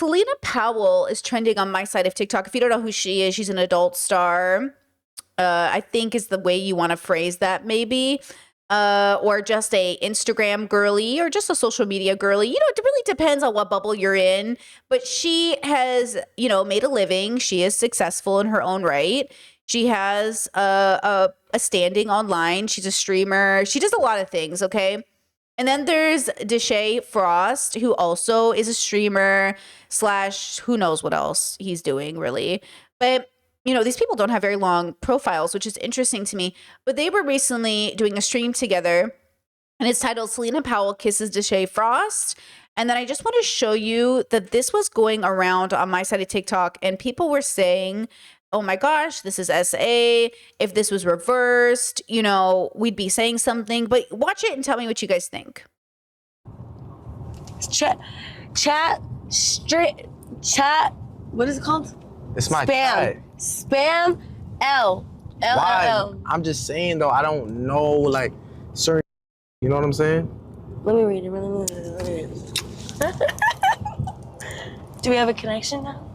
Celina Powell is trending on my side of TikTok. If you don't know who she is, she's an adult star. I think is the way you want to phrase that, maybe. Or just a Instagram girly or just a social media girly. You know, it really depends on what bubble you're in. But she has, you know, made a living. She is successful in her own right. She has a standing online. She's a streamer. She does a lot of things, okay? And then there's Deshae Frost, who also is a streamer / who knows what else he's doing, really. But you know, these people don't have very long profiles, which is interesting to me. But they were recently doing a stream together, and it's titled Celina Powell Kisses Deshae Frost. And then I just want to show you that this was going around on my side of TikTok, and people were saying, oh my gosh, this is SA. If this was reversed, you know, we'd be saying something. But watch it and tell me what you guys think. Chat, what is it called? It's my Spam. chat. Spam L. Why? I'm just saying though, I don't know like certain, you know what I'm saying? Let me read it. Let me read it. Do we have a connection now?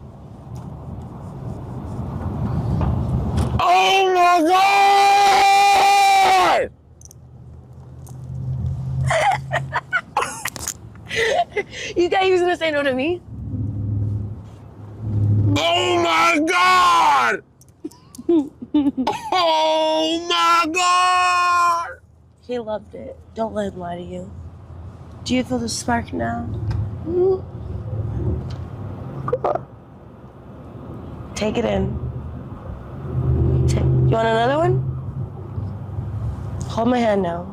Oh my God! You thought he was gonna say no to me? Oh my God! Oh my God! He loved it. Don't let him lie to you. Do you feel the spark now? Take it in. You want another one? Hold my hand now.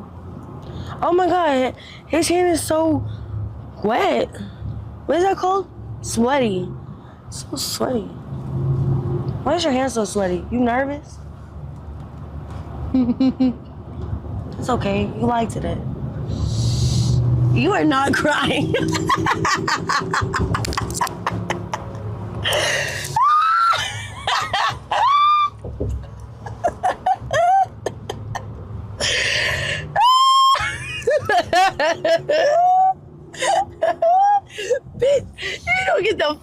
Oh my God, his hand is so wet. What is that called? Sweaty. So sweaty. Why is your hand so sweaty? You nervous? It's okay. You liked it. You are not crying. Bitch, you don't get the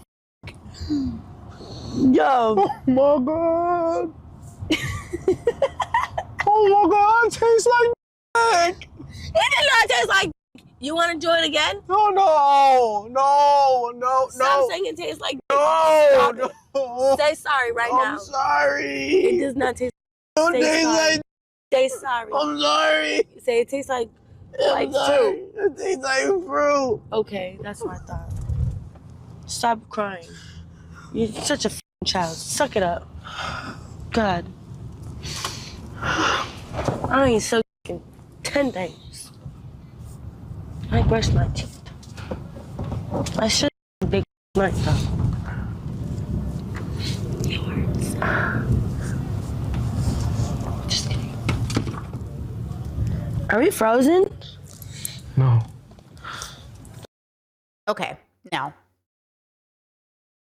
Yo. Oh my God! Oh my God! It tastes like dick. It did not taste like. You want to do it again? No. Stop saying it tastes like. No. Say sorry right now. I'm sorry. It does not taste. It tastes like. Say sorry. I'm sorry. Say it tastes like I'm sorry. fruit. It tastes like fruit. Okay, that's what I thought. Stop crying. You're such a f***ing child. Suck it up. God. I don't eat so in 10 days. I brush my teeth. I should have big night though. Yours. Just kidding. Are we frozen? No. Okay, now.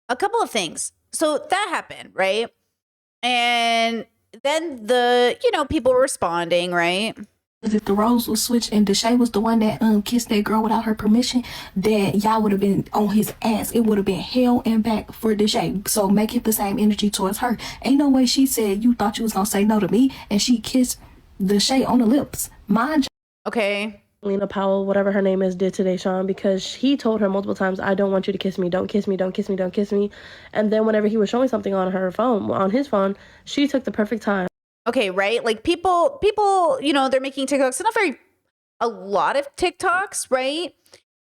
A couple of things. So that happened, right? And then people were responding, right? If the roles was switched and Deshae was the one that kissed that girl without her permission, then y'all would have been on his ass. It would have been hell and back for Deshae. So make it the same energy towards her. Ain't no way she said you thought you was gonna say no to me and she kissed Deshae on the lips. Mind. Okay. Celina Powell, whatever her name is, did to Deshae because he told her multiple times, I don't want you to kiss me. Don't kiss me. Don't kiss me. Don't kiss me. And then whenever he was showing something on his phone, she took the perfect time. Okay, right? Like people, they're making TikToks. Not a lot of TikToks, right?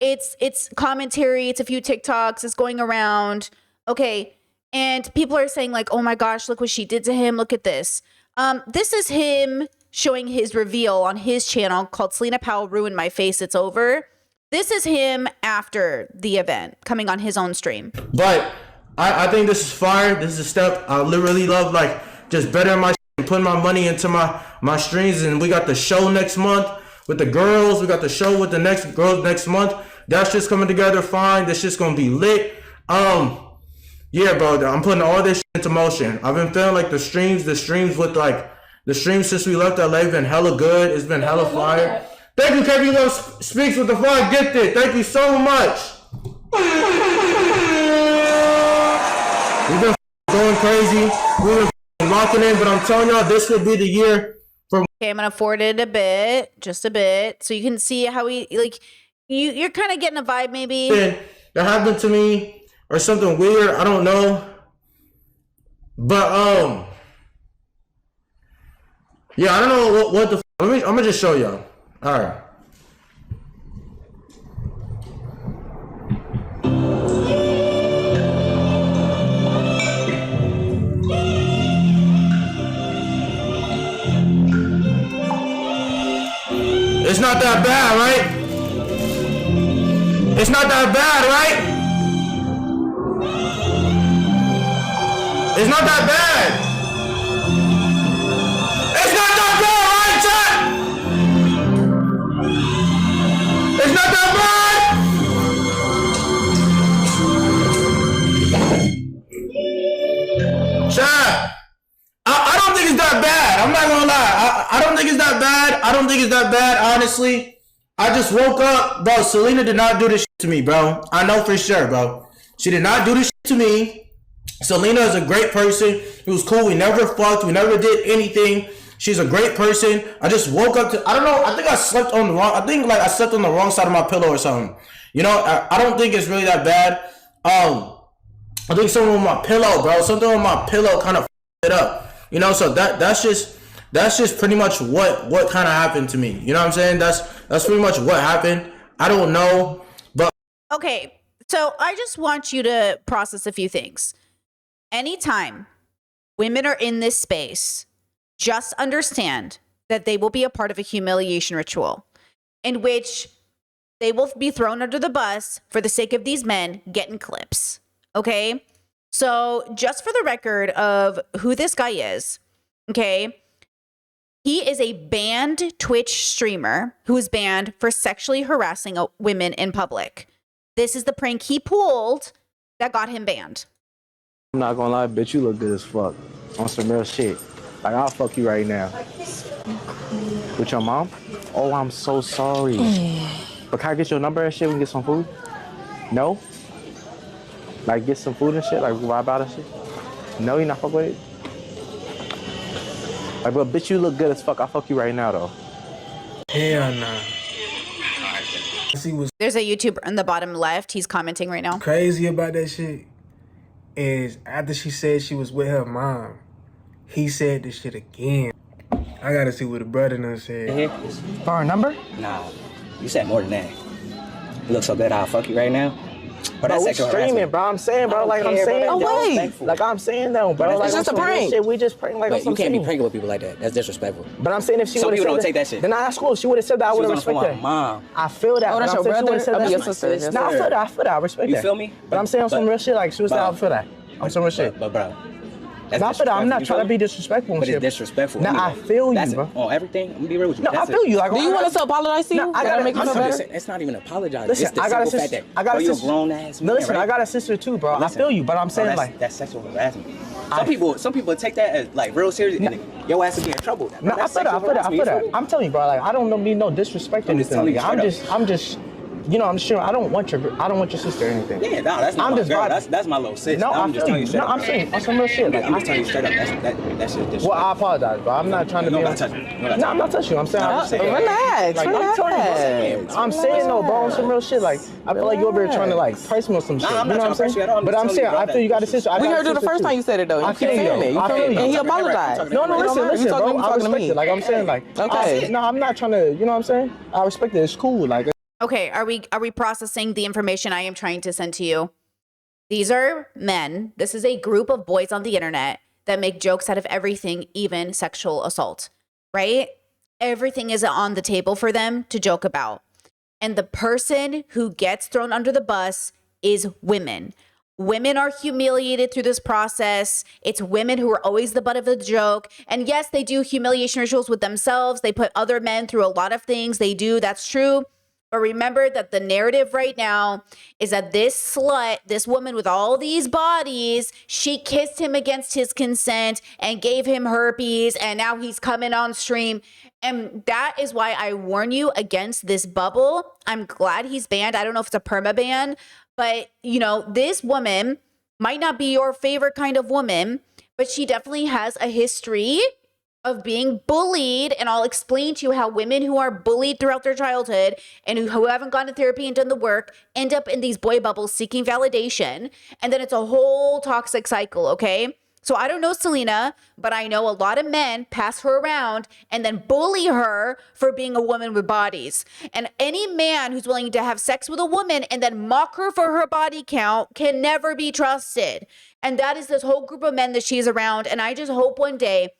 It's commentary. It's a few TikToks. It's going around. Okay. And people are saying like, oh my gosh, look what she did to him. Look at this. This is him showing his reveal on his channel called Celina Powell Ruined My Face, It's Over. This is him after the event coming on his own stream. But I think this is fire. This is a step I literally love, like just bettering my and putting my money into my streams. And we got the show next month with the girls. We got the show with the next girls next month. That's just coming together fine. That's just gonna be lit. Yeah, bro, I'm putting all this into motion. I've been feeling like the streams since we left LA been hella good. It's been hella fire. Thank you, KP Love Speaks with the Fire Gifted. Thank you so much. We've been going crazy. We've been locking in, but I'm telling y'all, this will be the year for. Okay, I'm gonna forward it a bit, just a bit, so you can see how he like. You're kind of getting a vibe, maybe. That happened to me or something weird. I don't know, but yeah, I don't know what the. I'm gonna just show y'all. All right. It's not that bad, right? It's not that bad, right? It's not that bad. It's not that bad, right, chat? It's not that bad. Chat. I don't think it's that bad. I'm not gonna lie. I don't think it's that bad. I don't think it's that bad, honestly. I just woke up, bro. Selena did not do this shit to me, bro. I know for sure, bro. She did not do this shit to me. Selena is a great person. It was cool. We never fucked. We never did anything. She's a great person. I just woke up to, I don't know. I think I slept on the wrong, I slept on the wrong side of my pillow or something. You know, I don't think it's really that bad. I think something with my pillow, bro. Something with my pillow kind of f***ed it up. You know, so that's just pretty much what kind of happened to me. You know what I'm saying? That's pretty much what happened. I don't know, but Okay, so I just want you to process a few things. Anytime women are in this space, just understand that they will be a part of a humiliation ritual in which they will be thrown under the bus for the sake of these men getting clips. Okay? So just for the record of who this guy is, okay, he is a banned Twitch streamer who is banned for sexually harassing women in public. This is the prank he pulled that got him banned. I'm not gonna lie, bitch, you look good as fuck. On some real shit. Like, I'll fuck you right now. With your mom? Oh, I'm so sorry. But can I get your number and shit? We can get some food? No? Like, get some food and shit? Like, vibe out and shit? No, you not fuck with it? Like, but bitch, you look good as fuck. I'll fuck you right now, though. hell nah. See what's There's a YouTuber in the bottom left. He's commenting right now. crazy about that shit is after she said she was with her mom, he said this shit again. I gotta see what the brother done said. For our number? Nah, you said more than that. You look so good, I'll fuck you right now. But Bro, that's we sexual streaming, harassment. bro. I'm saying, bro. Like, I'm care, bro. saying. That's Wait. disrespectful. Like, I'm saying, though, bro. But Like, it's on just a some real prank. shit. We just prank like on But some you can't be shit. pranking with people like that. That's disrespectful. But I'm saying if she Some would have people don't said take that shit. then that's cool. She would have said that. I She would was have on the phone respected with my that. mom. I feel that. Oh, that's but I'm your saying she would've brother? said I mean, that. your sister. Your Nah, I sister. feel that. I feel that. I respect You that. feel me? But I'm saying on some But- real shit. Like, she was saying, I feel that. On some real shit. But bro, that's Not for that. I'm not disrespectful. trying to You be feel me? disrespectful and But shit. it's disrespectful. Nah, I anyway. feel you, That's bro. on everything. I'm gonna be real with you. No, I That's feel you. Like, Do you want us to apologize to you? No, I Can gotta- make you I'm feel sorry. better? It's not even apologizing. Listen, It's the I got a simple sister. fact that I got a bro, you're a sister. grown ass man, No, listen, right? I got a sister too, bro. Listen, I feel you, but I'm saying that's, like, that's sexual harassment. Some people take that as like real serious, and then your ass will be in trouble. no, I That's feel that. I sexual feel that. I harassment, feel you that. feel me? I'm telling you, bro. Like, I don't mean no disrespect or I'm just anything. telling you I'm just, you know, I'm sure. I don't want your sister or anything. Yeah, no, that's not I'm my just girl. vibing. That's my little sis. No, I'm I just feel telling you. you straight No, up. I'm saying on some real shit. Like, I'm just telling you straight up. That shit is well, I apologize, bro. I'm not trying to No, be. not touching you. No, not No, I'm not touching you. I'm saying. No, I'm just saying. saying. Relax, Like, I'm telling you, relax. I'm saying though, bro, on some real shit. Like, I feel like you're over here trying to like price me on some shit. I'm You know not what I'm trying to price you saying? at all. I'm But just I'm telling you, saying, bro, I feel you got a that- sister. I We got a heard you the sister, first too. time you said it though. I You keep feel you, saying though. it. You I feel feel me? you. And he I'm talking to apologized. No, You listen. You talking to me, Bro, I talking to respect me. it. Like, I'm saying, like, Okay. no, I'm not trying to. You know what I'm saying? I respect it. It's cool. Like. Okay, are we processing the information I am trying to send to you? These are men. This is a group of boys on the internet that make jokes out of everything, even sexual assault, right? Everything is on the table for them to joke about. And the person who gets thrown under the bus is women. Women are humiliated through this process. It's women who are always the butt of the joke. And yes, they do humiliation rituals with themselves. They put other men through a lot of things. They do. That's true. But remember that the narrative right now is that this slut, this woman with all these bodies, she kissed him against his consent and gave him herpes, and now he's coming on stream. And that is why I warn you against this bubble. I'm glad he's banned. I don't know if it's a perma ban, but you know, this woman might not be your favorite kind of woman, but she definitely has a history of being bullied. And I'll explain to you how women who are bullied throughout their childhood and who haven't gone to therapy and done the work end up in these boy bubbles seeking validation. And then it's a whole toxic cycle, okay? So I don't know Selena, but I know a lot of men pass her around and then bully her for being a woman with bodies. And any man who's willing to have sex with a woman and then mock her for her body count can never be trusted. And that is this whole group of men that she's around. And I just hope one day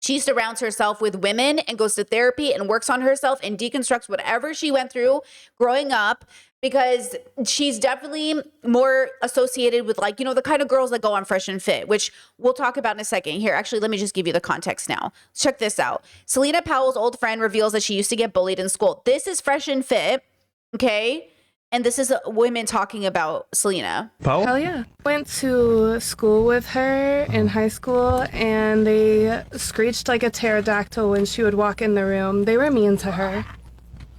she surrounds herself with women and goes to therapy and works on herself and deconstructs whatever she went through growing up, because she's definitely more associated with, like, you know, the kind of girls that go on Fresh and Fit, which we'll talk about in a second. Here, actually, let me just give you the context now. Check this out. Selena Powell's old friend reveals that she used to get bullied in school. This is Fresh and Fit, okay? And this is women talking about Selena. Powell? Hell yeah. Went to school with her in high school, and they screeched like a pterodactyl when she would walk in the room. They were mean to her.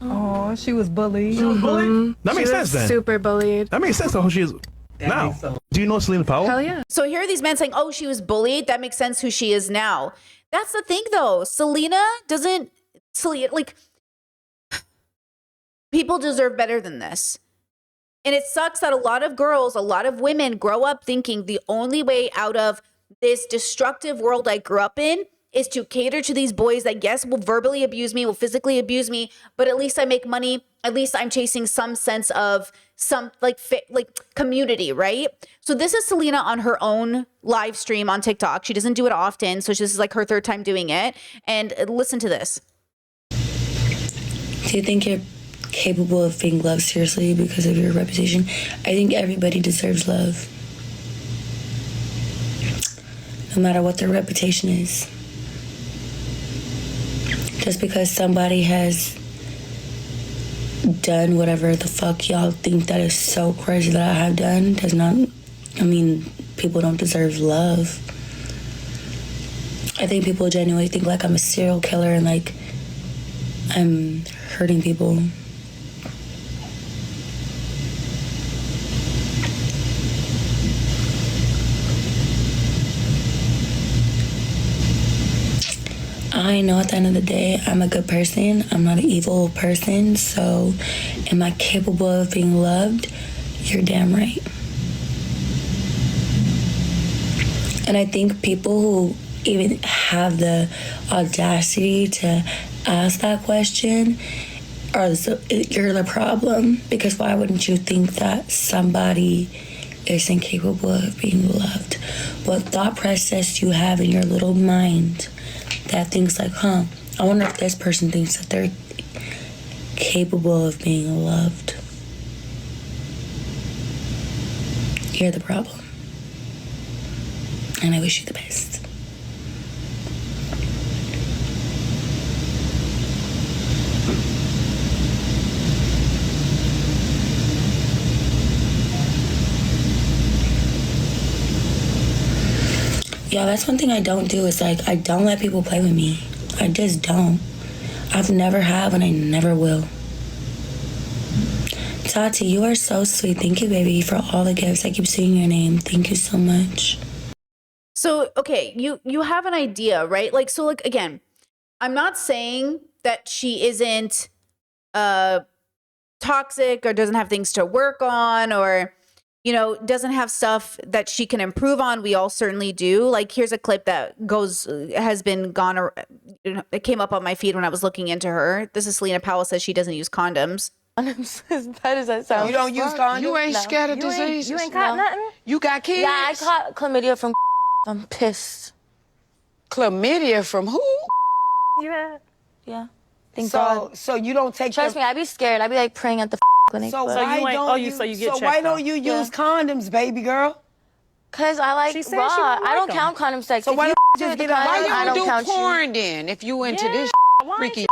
Oh, she was bullied. That makes sense then. Super bullied. That makes sense to who she is now. Do you know Selena Powell? Hell yeah. So here are these men saying, oh, she was bullied. That makes sense who she is now. That's the thing, though. Selena, like, people deserve better than this. And it sucks that a lot of girls, a lot of women grow up thinking the only way out of this destructive world I grew up in is to cater to these boys that, yes, will verbally abuse me, will physically abuse me, but at least I make money. At least I'm chasing some sense of some like community, right? So this is Selena on her own live stream on TikTok. She doesn't do it often, so this is like her third time doing it. And listen to this. Do you think you're capable of being loved seriously because of your reputation? I think everybody deserves love, no matter what their reputation is. Just because somebody has done whatever the fuck y'all think that is so crazy that I have done does not, I mean, people don't deserve love. I think people genuinely think like I'm a serial killer and like I'm hurting people. I know at the end of the day, I'm a good person. I'm not an evil person. So am I capable of being loved? You're damn right. And I think people who even have the audacity to ask that question you're the problem. Because why wouldn't you think that somebody isn't capable of being loved? What thought process you have in your little mind that thinks like, I wonder if this person thinks that they're capable of being loved. You're the problem. And I wish you the best. Yeah, that's one thing I don't do is like, I don't let people play with me. I just don't. I've never have and I never will. Tati, you are so sweet. Thank you, baby, for all the gifts. I keep seeing your name. Thank you so much. So, okay, you have an idea, right? Like, so like, again, I'm not saying that she isn't toxic or doesn't have things to work on or, you know, doesn't have stuff that she can improve on. We all certainly do. Like, here's a clip that it came up on my feed when I was looking into her. This is Selena Powell says she doesn't use condoms. As bad as that sounds. You don't use condoms? You ain't scared of disease? You ain't caught nothing? You got kids? Yeah, I caught chlamydia from I'm pissed. Chlamydia from who? Yeah. Thank God. So you don't take Trust me, I be scared. I be like praying at the clinic. So but- why don't you use condoms, baby girl? Cause I like raw. I don't count condom sex. So If why you don't you just do get the out? condom, Why I you don't don't count do you. porn then? If you into this freaky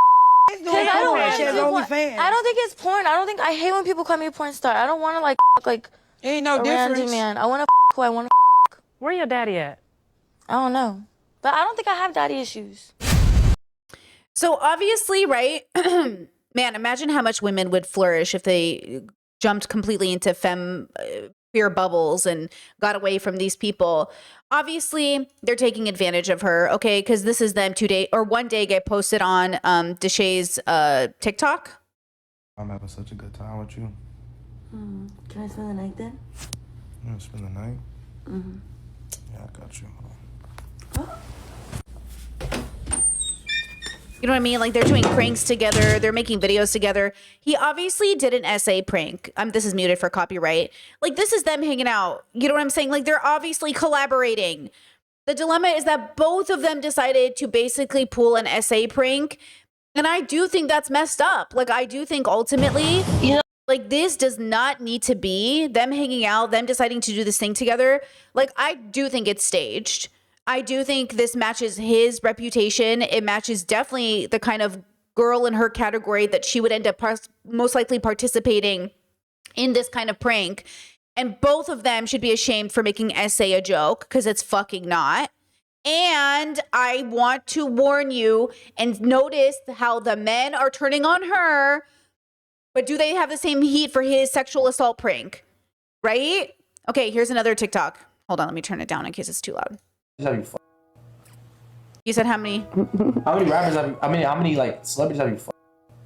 Cause I don't want to do porn. I don't think it's porn. I hate when people call me a porn star. I don't want to like ain't no a random difference. man. I want to who I want to. Where your daddy at? I don't know, but I don't think I have daddy issues. So obviously, right? Man, imagine how much women would flourish if they jumped completely into fear bubbles and got away from these people. Obviously, they're taking advantage of her, okay? Because this is them 2 day or 1 day get posted on Deshae's TikTok. I'm having such a good time with you. Can I spend the night then? You want to spend the night? Mm-hmm. Yeah, I got you. You know what I mean? Like, they're doing pranks together. They're making videos together. He obviously did an essay prank. This is muted for copyright. Like, this is them hanging out. You know what I'm saying? Like, they're obviously collaborating. The dilemma is that both of them decided to basically pull an essay prank. And I do think that's messed up. Like, I do think ultimately, like, this does not need to be them hanging out, them deciding to do this thing together. Like, I do think it's staged. I do think this matches his reputation. It matches definitely the kind of girl in her category that she would end up most likely participating in this kind of prank. And both of them should be ashamed for making essay a joke, because it's fucking not. And I want to warn you and notice how the men are turning on her, but do they have the same heat for his sexual assault prank? Right? Okay, here's another TikTok. Hold on, let me turn it down in case it's too loud. You said how many? How many rappers have you? How many like celebrities have you?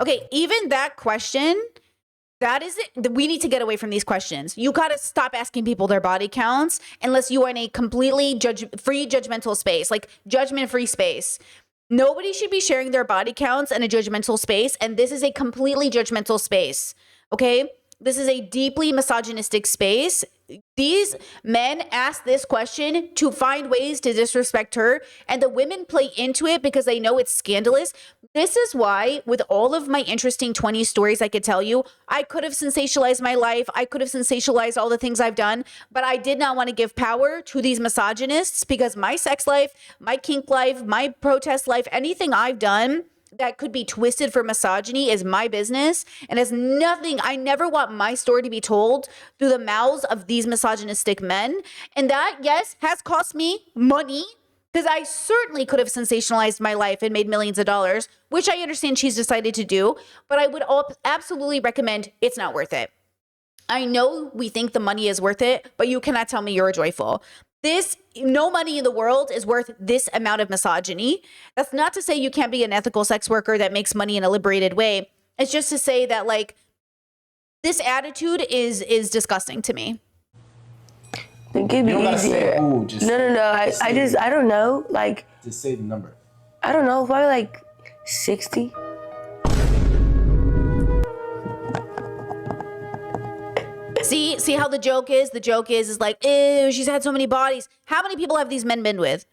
Okay, even that question, that is it. We need to get away from these questions. You gotta stop asking people their body counts unless you are in a completely free judgmental space, like judgment-free space. Nobody should be sharing their body counts in a judgmental space, and this is a completely judgmental space. Okay, this is a deeply misogynistic space. These men ask this question to find ways to disrespect her, and the women play into it because they know it's scandalous. This is why, with all of my interesting 20 stories I could tell you, I could have sensationalized my life. I could have sensationalized all the things I've done, but I did not want to give power to these misogynists, because my sex life, my kink life, my protest life, anything I've done that could be twisted for misogyny is my business, and has nothing. I never want my story to be told through the mouths of these misogynistic men. And that, yes, has cost me money, because I certainly could have sensationalized my life and made millions of dollars, which I understand she's decided to do, but I would absolutely recommend it's not worth it. I know we think the money is worth it, but you cannot tell me you're joyful. No money in the world is worth this amount of misogyny. That's not to say you can't be an ethical sex worker that makes money in a liberated way. It's just to say that, like, this attitude is disgusting to me. Think it'd be easier. No. I don't know. Like, just say the number. I don't know. Probably like 60. See how the joke is? The joke is like, ew, she's had so many bodies. How many people have these men been with?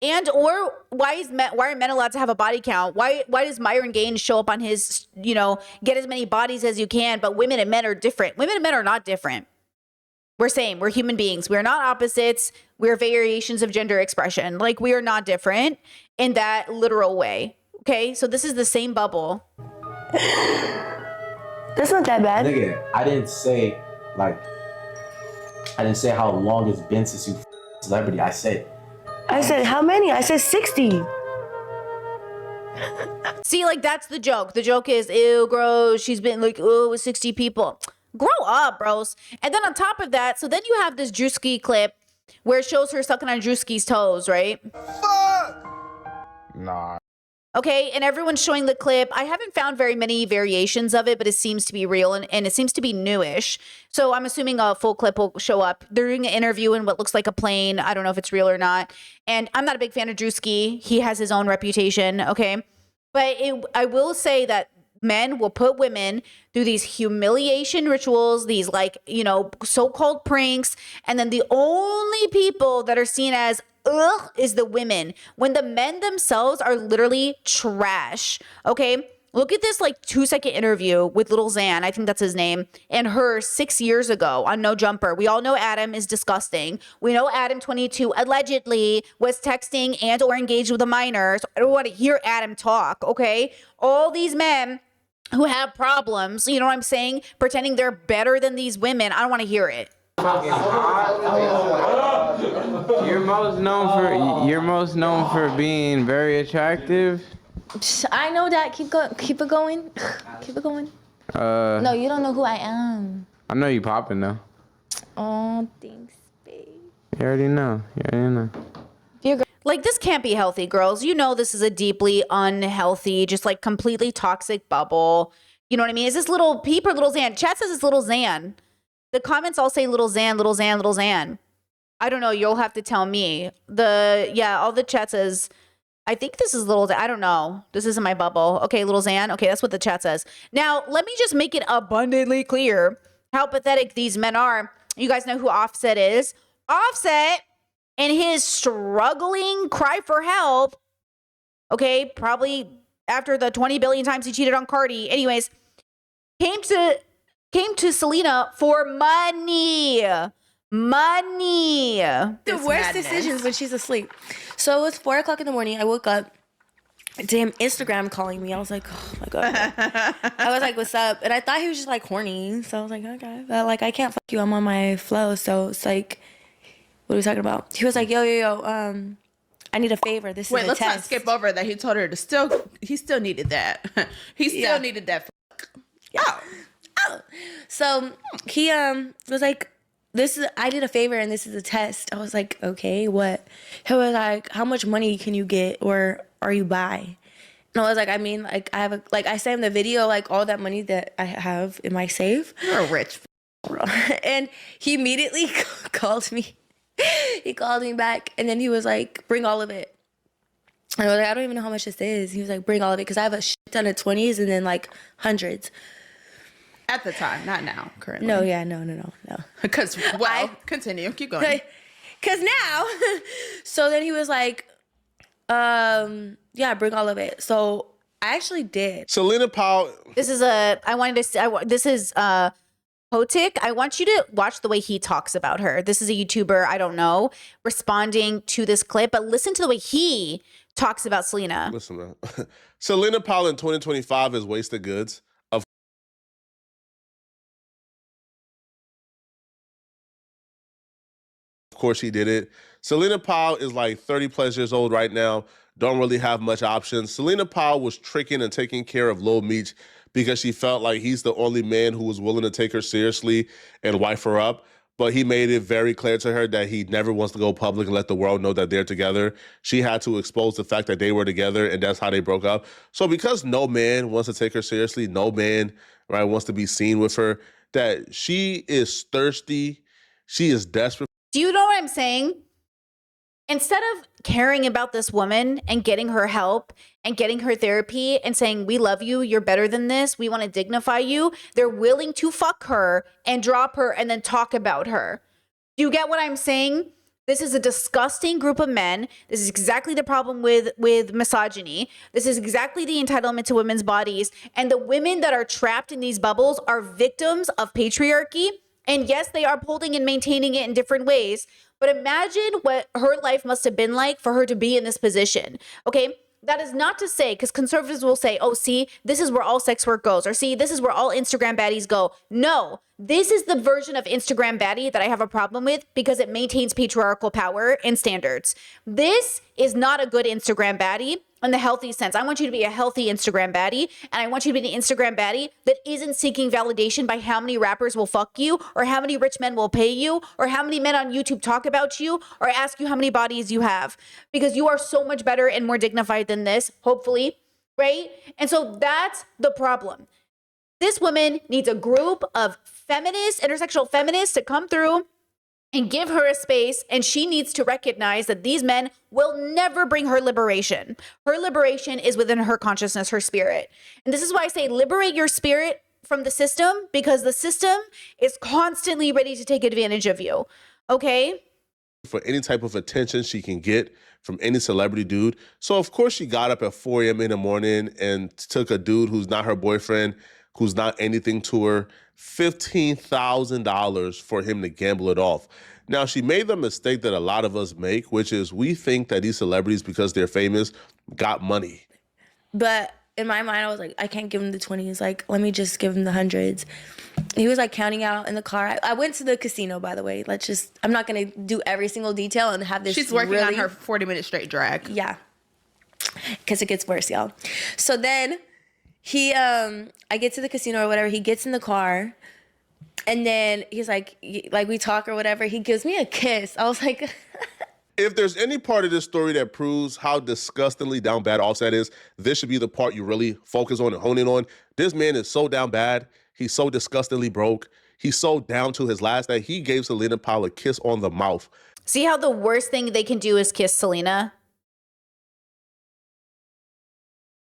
And or why are men allowed to have a body count? Why does Myron Gaines show up on his, get as many bodies as you can, but women and men are different? Women and men are not different. We're same. We're human beings. We're not opposites. We're variations of gender expression. Like, we are not different in that literal way. Okay? So this is the same bubble. That's not that bad. Nigga, I didn't say how long it's been since you celebrity. I said how many? I said 60. See, like, that's the joke. The joke is, ew, gross. She's been like, oh, with 60 people. Grow up, bros. And then on top of that, so then you have this Drewski clip where it shows her sucking on Drewski's toes, right? Fuck! Nah. Okay, and everyone's showing the clip. I haven't found very many variations of it, but it seems to be real and it seems to be newish. So I'm assuming a full clip will show up. They're doing an interview in what looks like a plane. I don't know if it's real or not. And I'm not a big fan of Drewski. He has his own reputation, okay? But I will say that men will put women through these humiliation rituals, these so-called pranks, and then the only people that are seen as ugh is the women, when the men themselves are literally trash. Okay, look at this 2-second interview with Little Xan, I think that's his name, and her 6 years ago on No Jumper. We all know Adam is disgusting. We know Adam 22 allegedly was texting and or engaged with a minor. So I don't want to hear Adam talk. Okay, all these men who have problems, you know what I'm saying, pretending they're better than these women, I don't want to hear it. You're most known for being very attractive. I know that. Keep it going. Keep it going. No, you don't know who I am. I know you popping though. Oh, thanks, babe. You already know. Like, this can't be healthy, girls. You know this is a deeply unhealthy, just like completely toxic bubble. You know what I mean? Is this little Peep or little Xan? Chat says it's little Xan. The comments all say little Xan, little Xan, little Xan. I don't know. You'll have to tell me. All the chat says, I think this is little, I don't know. This isn't my bubble. Okay, little Xan. Okay, that's what the chat says. Now, let me just make it abundantly clear how pathetic these men are. You guys know who Offset is. Offset, in his struggling cry for help, okay, probably after the 20 billion times he cheated on Cardi, anyways, came to Selena for money. The worst decisions when she's asleep. So it was 4 o'clock in the morning. I woke up. Damn, Instagram calling me. I was like, oh my God. I was like, what's up? And I thought he was just like horny. So I was like, okay. But like, I can't fuck you. I'm on my flow. So it's like, what are we talking about? He was like, yo, I need a favor. This is a let's test. not skip over that. He told her he still needed that. He still needed that. Oh. So he was like, I did a favor and this is a test. I was like, okay, what? He was like, how much money can you get or are you by? And I was like, I mean, like I have I sent him the video, like all that money that I have in my safe. You're a rich. And he immediately called me. He called me back and then he was like, bring all of it. And I was like, I don't even know how much this is. He was like, bring all of it because I have a shit ton of 20s and then like hundreds. At the time, not now, currently. No. Because, continue. Keep going. Because now, so then he was like, yeah, bring all of it. So I actually did. Selena Powell. This is Hotik. I want you to watch the way he talks about her. This is a YouTuber, I don't know, responding to this clip, but listen to the way he talks about Selena. Listen, man. Selena Powell in 2025 is wasted goods. Of course he did it. Selena Powell is like 30 plus years old right now. Don't really have much options. Selena Powell was tricking and taking care of Lil Meech because she felt like he's the only man who was willing to take her seriously and wife her up. But he made it very clear to her that he never wants to go public and let the world know that they're together. She had to expose the fact that they were together, and that's how they broke up. So because no man wants to take her seriously, no man, right, wants to be seen with her, that she is thirsty, she is desperate. Do you know what I'm saying? Instead of caring about this woman and getting her help and getting her therapy and saying, we love you, you're better than this, we want to dignify you, they're willing to fuck her and drop her and then talk about her. Do you get what I'm saying? This is a disgusting group of men. This is exactly the problem with misogyny. This is exactly the entitlement to women's bodies. And the women that are trapped in these bubbles are victims of patriarchy. And yes, they are upholding and maintaining it in different ways. But imagine what her life must have been like for her to be in this position. Okay, that is not to say, because conservatives will say, oh, see, this is where all sex work goes. Or see, this is where all Instagram baddies go. No, this is the version of Instagram baddie that I have a problem with because it maintains patriarchal power and standards. This is not a good Instagram baddie in the healthy sense. I want you to be a healthy Instagram baddie, and I want you to be an Instagram baddie that isn't seeking validation by how many rappers will fuck you, or how many rich men will pay you, or how many men on YouTube talk about you, or ask you how many bodies you have. Because you are so much better and more dignified than this, hopefully, right? And so that's the problem. This woman needs a group of feminists, intersectional feminists to come through and give her a space, and she needs to recognize that these men will never bring her liberation. Her liberation is within her consciousness, her spirit. And this is why I say liberate your spirit from the system, because the system is constantly ready to take advantage of you, okay? For any type of attention she can get from any celebrity dude. So of course she got up at 4 a.m. in the morning and took a dude who's not her boyfriend, who's not anything to her, $15,000 for him to gamble it off. Now, she made the mistake that a lot of us make, which is we think that these celebrities, because they're famous, got money. But in my mind, I was like, I can't give him the 20s. Like, let me just give him the hundreds. He was like counting out in the car. I went to the casino, by the way. I'm not going to do every single detail and have this. She's working on her 40-minute straight drag. Yeah. Because it gets worse, y'all. So then I get to the casino or whatever. He gets in the car And then he's like we talk or whatever. He gives me a kiss. I was like, if there's any part of this story that proves how disgustingly down bad Offset is, this should be the part you really focus on and hone in on. This man is so down bad. He's so disgustingly broke. He's so down to his last that he gave Selena Powell a kiss on the mouth. See how the worst thing they can do is kiss Selena?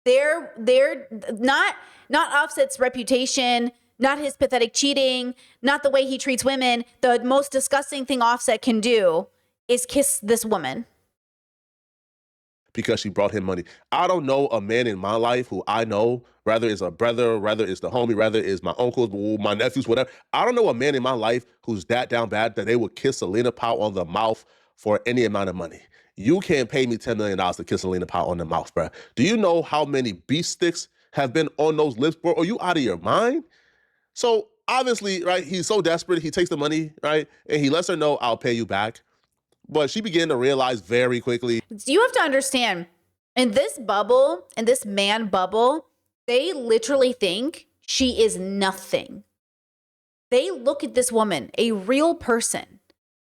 They're not Offset's reputation, not his pathetic cheating, not the way he treats women. The most disgusting thing Offset can do is kiss this woman. Because she brought him money. I don't know a man in my life who I know, whether it's a brother, whether it's the homie, whether it's my uncles, my nephews, whatever. I don't know a man in my life who's that down bad that they would kiss Selena Powell on the mouth for any amount of money. You can't pay me $10 million to kiss Selena Powell on the mouth, bro. Do you know how many beef sticks have been on those lips, bro? Are you out of your mind? So obviously, right, he's so desperate, he takes the money, right, and he lets her know, I'll pay you back. But she began to realize very quickly. You have to understand, in this bubble, in this man bubble, they literally think she is nothing. They look at this woman, a real person,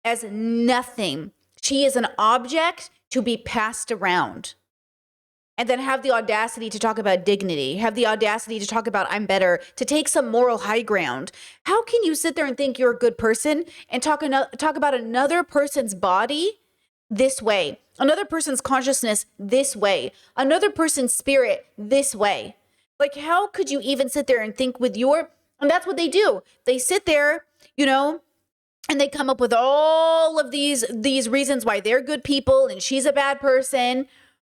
as nothing. She is an object to be passed around. And then have the audacity to talk about dignity, have the audacity to talk about I'm better, to take some moral high ground. How can you sit there and think you're a good person and talk about another person's body this way, another person's consciousness this way, another person's spirit this way? Like, how could you even sit there and think with your, and that's what they do. They sit there, you know, and they come up with all of these reasons why they're good people and she's a bad person,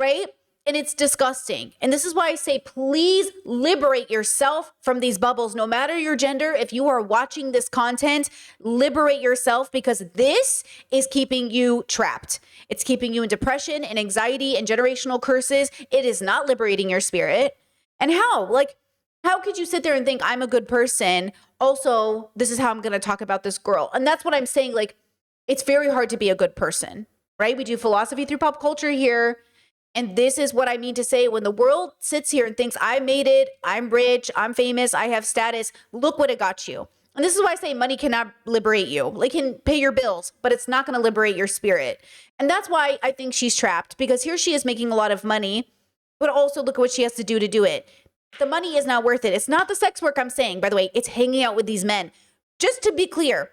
right? And it's disgusting. And this is why I say, please liberate yourself from these bubbles. No matter your gender, if you are watching this content, liberate yourself, because this is keeping you trapped. It's keeping you in depression and anxiety and generational curses. It is not liberating your spirit. And how? Like, how could you sit there and think I'm a good person? Also, this is how I'm going to talk about this girl. And that's what I'm saying. Like, it's very hard to be a good person, right? We do philosophy through pop culture here. And this is what I mean to say. When the world sits here and thinks I made it, I'm rich, I'm famous, I have status, look what it got you. And this is why I say money cannot liberate you. It can pay your bills, but it's not going to liberate your spirit. And that's why I think she's trapped, because here she is making a lot of money, but also look at what she has to do it. The money is not worth it. It's not the sex work I'm saying, by the way. It's hanging out with these men. Just to be clear,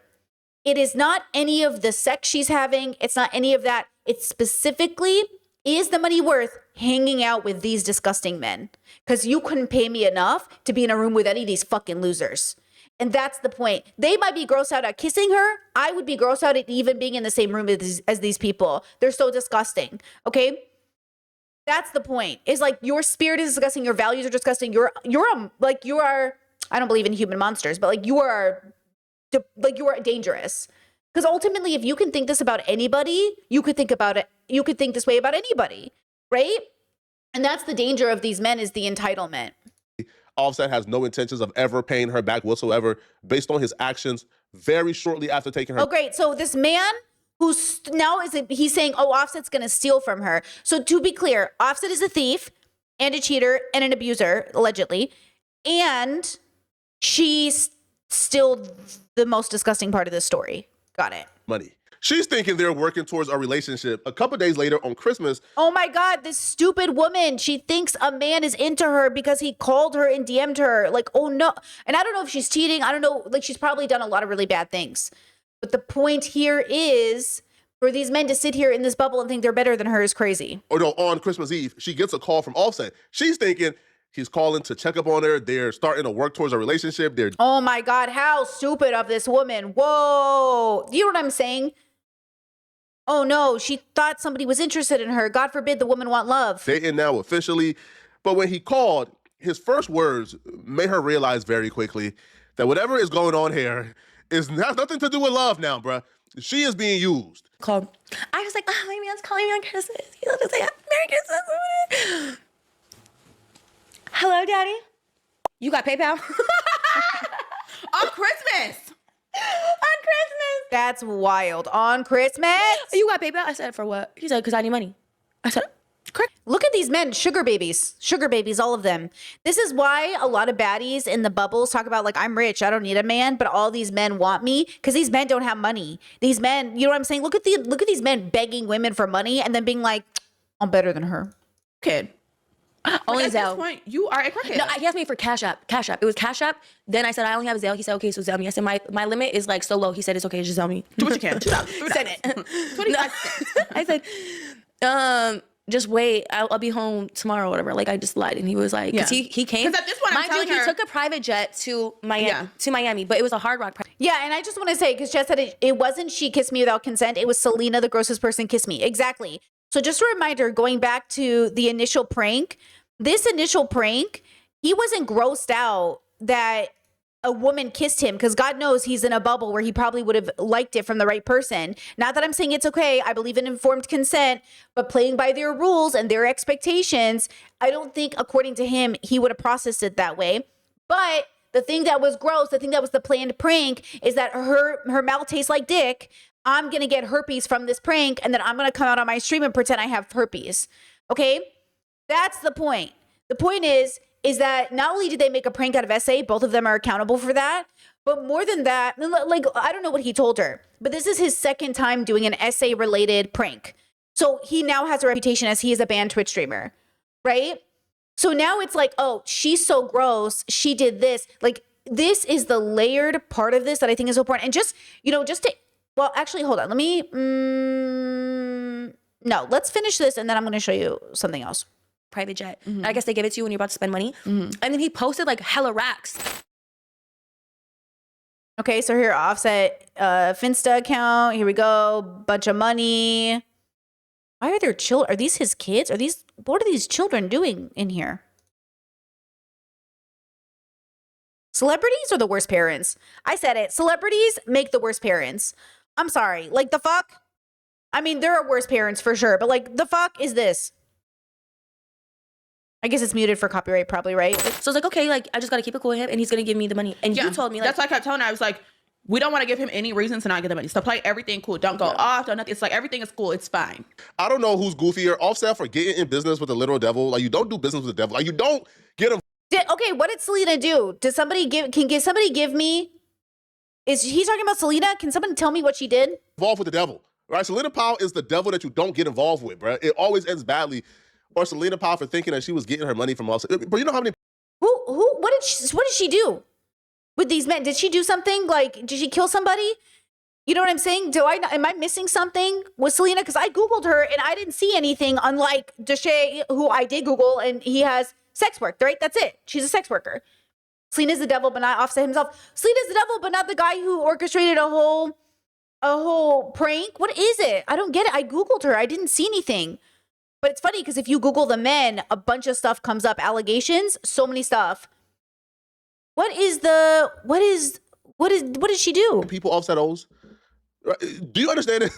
it is not any of the sex she's having. It's not any of that. It's specifically, is the money worth hanging out with these disgusting men? Because you couldn't pay me enough to be in a room with any of these fucking losers. And that's the point. They might be grossed out at kissing her. I would be grossed out at even being in the same room as these people. They're so disgusting. Okay? That's the point. It's like your spirit is disgusting. Your values are disgusting. You are, I don't believe in human monsters, but like you are dangerous. Because ultimately, if you can think this about anybody, you could think this way about anybody, right? And that's the danger of these men, is the entitlement. Offset has no intentions of ever paying her back whatsoever, based on his actions very shortly after taking her. Oh, great. So this man who's now he's saying, oh, Offset's going to steal from her. So to be clear, Offset is a thief and a cheater and an abuser, allegedly. And she's still the most disgusting part of this story. Got it. Money. She's thinking they're working towards a relationship. A couple days later on Christmas. Oh my God, this stupid woman. She thinks a man is into her because he called her and DM'd her. Like, oh no. And I don't know if she's cheating. I don't know. Like, she's probably done a lot of really bad things. But the point here is, for these men to sit here in this bubble and think they're better than her is crazy. Oh no, on Christmas Eve, she gets a call from Offset. She's thinking he's calling to check up on her. They're starting to work towards a relationship. Oh my God, how stupid of this woman. Whoa. You know what I'm saying? Oh no, she thought somebody was interested in her. God forbid the woman want love. Dating now officially. But when he called, his first words made her realize very quickly that whatever is going on here has nothing to do with love now, bruh. She is being used. Called. I was like, oh, my man's calling me on Christmas. He's going to say, Merry Christmas. Hello, Daddy. You got PayPal? On Christmas. On Christmas. That's wild. On Christmas? You got PayPal? I said, for what? He said, because I need money. I said, Look at these men, sugar babies, all of them. This is why a lot of baddies in the bubbles talk about like, I'm rich, I don't need a man, but all these men want me because these men don't have money. These men, you know what I'm saying? Look at these men begging women for money and then being like, I'm better than her. Kid. Only At Zelle. this point, you are a crackhead. No, he asked me for Cash App. It was Cash App. Then I said, I only have Zelle. He said, okay, so Zelle me. I said, my limit is like so low. He said, it's okay, just Zelle me. Do what you can. Send it. 25 cents. I said, just wait. I'll be home tomorrow or whatever. Like, I just lied. And he was like, because he came. Because at this point, I'm telling her. He took a private jet to Miami, but it was a Hard Rock. Yeah, and I just want to say, because Jess said it wasn't she kissed me without consent. It was Selena, the grossest person, kissed me. Exactly. So just a reminder, going back to the initial prank, this initial prank, he wasn't grossed out that a woman kissed him because God knows he's in a bubble where he probably would have liked it from the right person. Not that I'm saying it's okay. I believe in informed consent, but playing by their rules and their expectations, I don't think, according to him, he would have processed it that way. But the thing that was gross, the thing that was the planned prank is that her mouth tastes like dick. I'm going to get herpes from this prank, and then I'm going to come out on my stream and pretend I have herpes. Okay? That's the point. The point is that not only did they make a prank out of SA, both of them are accountable for that, but more than that, like, I don't know what he told her, but this is his second time doing an SA-related prank. So he now has a reputation as he is a banned Twitch streamer, right? So now it's like, oh, she's so gross. She did this. Like, this is the layered part of this that I think is so important. And just, well, actually, hold on. Let me, no, let's finish this and then I'm going to show you something else. Private jet. I guess they give it to you when you're about to spend money. And then he posted like hella racks. Okay, so here, Offset Finsta account. Here we go. Bunch of money. Why are there children? Are these his kids? What are these children doing in here? Celebrities are the worst parents. I said it. Celebrities make the worst parents. I'm sorry. Like, the fuck? I mean, there are worse parents for sure, but like, the fuck is this? I guess it's muted for copyright, probably, right? So it's like, okay, like, I just got to keep it cool with him and he's going to give me the money. And you told me, like, that's why I kept telling her, I was like, we don't want to give him any reason to not get the money. So play everything cool. Don't go off. Don't nothing. It's like, everything is cool. It's fine. I don't know who's goofier, Offset for getting in business with the literal devil. Like, you don't do business with the devil. Like, you don't get him. Okay, what did Selena do? Can somebody give me, is he talking about Selena? Can somebody tell me what she did? Involved with the devil, right? Selena Powell is the devil that you don't get involved with, bro. It always ends badly. Or Selena Powell for thinking that she was getting her money from Offset. But you know how many... What did she do with these men? Did she do something? Like, did she kill somebody? You know what I'm saying? Am I missing something with Selena? Because I Googled her and I didn't see anything, unlike Deshae, who I did Google, and he has sex work, right? That's it. She's a sex worker. Selena's the devil, but not Offset himself. Selena's the devil, but not the guy who orchestrated a whole prank. What is it? I don't get it. I Googled her. I didn't see anything. But it's funny because if you Google the men, a bunch of stuff comes up. Allegations, so many stuff. What did she do? People Offset owes. Do you understand it?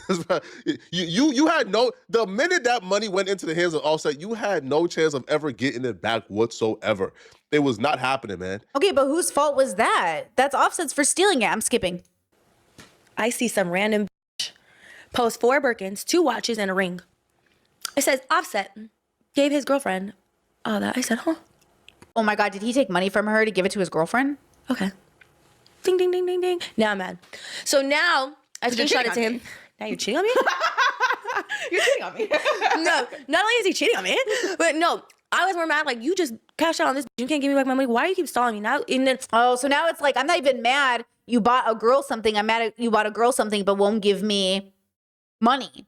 You had the minute that money went into the hands of Offset, you had no chance of ever getting it back whatsoever. It was not happening, man. Okay, but whose fault was that? That's Offset's for stealing it. I'm skipping. I see some random bitch post 4 Birkins, 2 watches, and a ring. It says Offset gave his girlfriend all that. I said, huh? Oh my God, did he take money from her to give it to his girlfriend? Okay. Ding, ding, ding, ding, ding. Now I'm mad. So now I screenshot it to him. Now you're cheating on me? You're cheating on me. No, not only is he cheating on me, but no, I was more mad. Like, you just cashed out on this. You can't give me back my money. Why do you keep stalling me now? And then, so now it's like, I'm not even mad you bought a girl something. I'm mad at you bought a girl something, but won't give me money.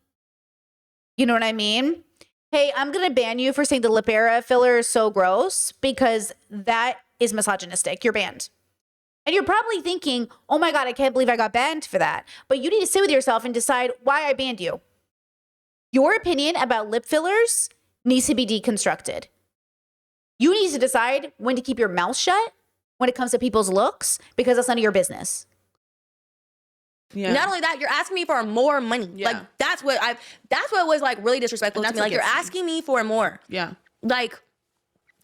You know what I mean? Hey, I'm going to ban you for saying the lip era filler is so gross because that is misogynistic. You're banned. And you're probably thinking, oh my God, I can't believe I got banned for that. But you need to sit with yourself and decide why I banned you. Your opinion about lip fillers needs to be deconstructed. You need to decide when to keep your mouth shut when it comes to people's looks because that's none of your business. Yeah. Not only that, you're asking me for more money. Yeah. Like, that's what was like really disrespectful to me. Like, you're asking me for more. Yeah. Like,